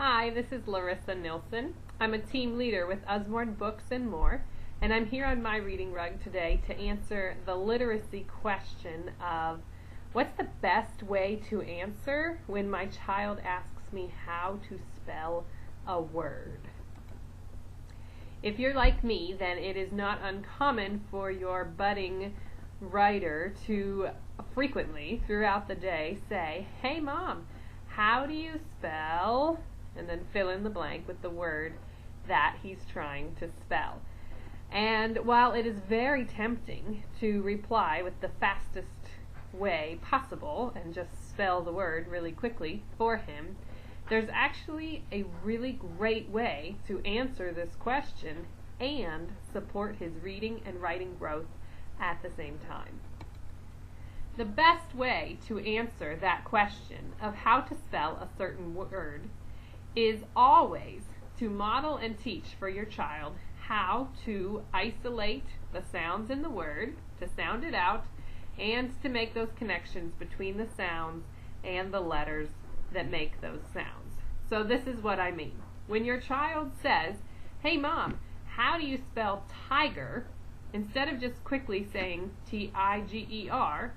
Hi, this is Laryssa Nilsson. I'm a team leader with Usborne Books and More, and I'm here on my reading rug today to answer the literacy question of what's the best way to answer when my child asks me how to spell a word. If you're like me, then it is not uncommon for your budding writer to frequently throughout the day say, "Hey Mom, how do you spell?" and then fill in the blank with the word that he's trying to spell. And while it is very tempting to reply with the fastest way possible and just spell the word really quickly for him, there's actually a really great way to answer this question and support his reading and writing growth at the same time. The best way to answer that question of how to spell a certain word is always to model and teach for your child how to isolate the sounds in the word, to sound it out, and to make those connections between the sounds and the letters that make those sounds. So this is what I mean. When your child says, "Hey Mom, how do you spell tiger?" instead of just quickly saying Tiger,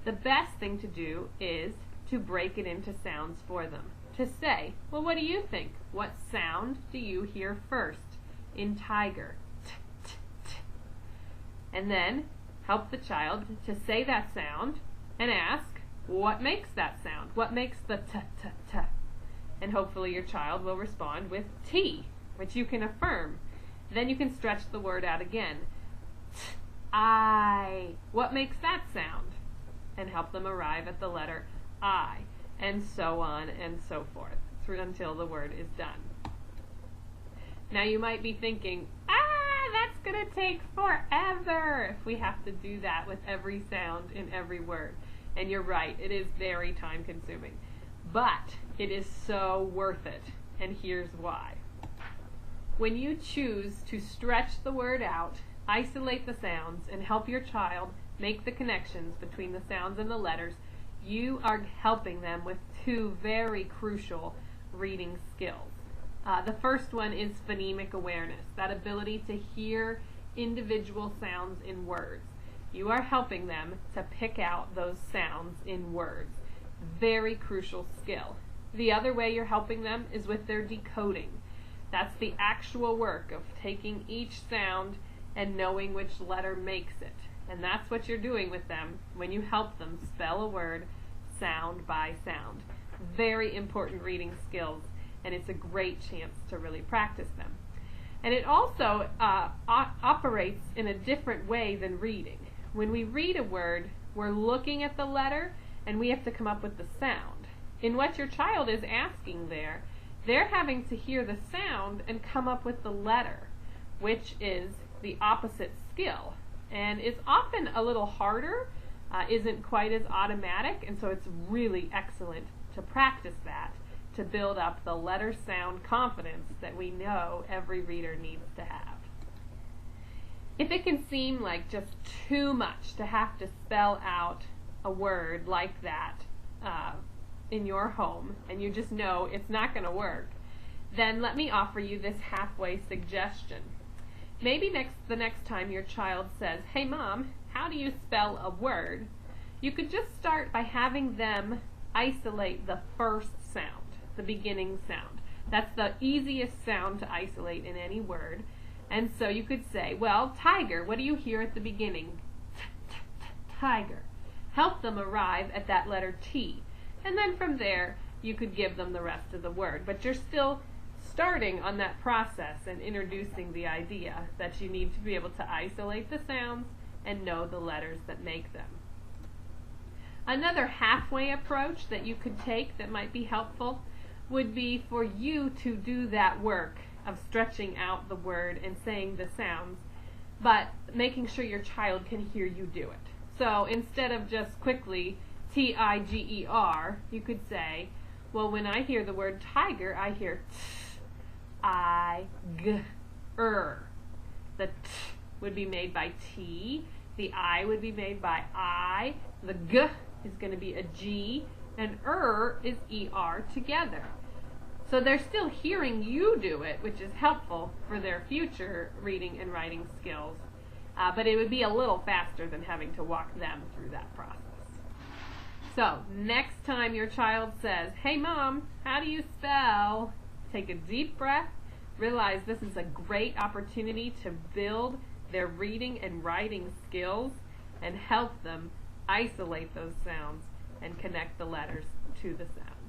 the best thing to do is to break it into sounds for them. To say, well, what do you think? What sound do you hear first in tiger? T, t, t. And then help the child to say that sound and ask, what makes that sound? What makes the t, t, t? And hopefully your child will respond with T, which you can affirm. Then you can stretch the word out again. T, I. What makes that sound? And help them arrive at the letter I, and so on and so forth, until the word is done. Now you might be thinking, that's going to take forever if we have to do that with every sound in every word. And you're right, it is very time consuming. But it is so worth it, and here's why. When you choose to stretch the word out, isolate the sounds, and help your child make the connections between the sounds and the letters, you are helping them with two very crucial reading skills. The first one is phonemic awareness, that ability to hear individual sounds in words. You are helping them to pick out those sounds in words. Very crucial skill. The other way you're helping them is with their decoding. That's the actual work of taking each sound and knowing which letter makes it. And that's what you're doing with them when you help them spell a word sound by sound. Very important reading skills, and it's a great chance to really practice them. And it also operates in a different way than reading. When we read a word, we're looking at the letter, and we have to come up with the sound. In what your child is asking there, they're having to hear the sound and come up with the letter, which is the opposite skill. And it's often a little harder, isn't quite as automatic, and so it's really excellent to practice that, to build up the letter sound confidence that we know every reader needs to have. If it can seem like just too much to have to spell out a word like that in your home, and you just know it's not going to work, then let me offer you this halfway suggestion. Maybe the next time your child says, "Hey Mom, how do you spell a word?" you could just start by having them isolate the first sound, the beginning sound. That's the easiest sound to isolate in any word. And so you could say, well, tiger, what do you hear at the beginning? Tiger. Help them arrive at that letter T. And then from there, you could give them the rest of the word. But you're still starting on that process and introducing the idea that you need to be able to isolate the sounds and know the letters that make them. Another halfway approach that you could take that might be helpful would be for you to do that work of stretching out the word and saying the sounds, but making sure your child can hear you do it. So instead of just quickly Tiger, you could say, well, when I hear the word tiger, I hear T-I-G-er. The T would be made by T, the I would be made by I, the G is going to be a G, and is ER together. So they're still hearing you do it, which is helpful for their future reading and writing skills. But it would be a little faster than having to walk them through that process. So next time your child says, "Hey Mom, how do you spell?" take a deep breath. Realize this is a great opportunity to build their reading and writing skills and help them isolate those sounds and connect the letters to the sound.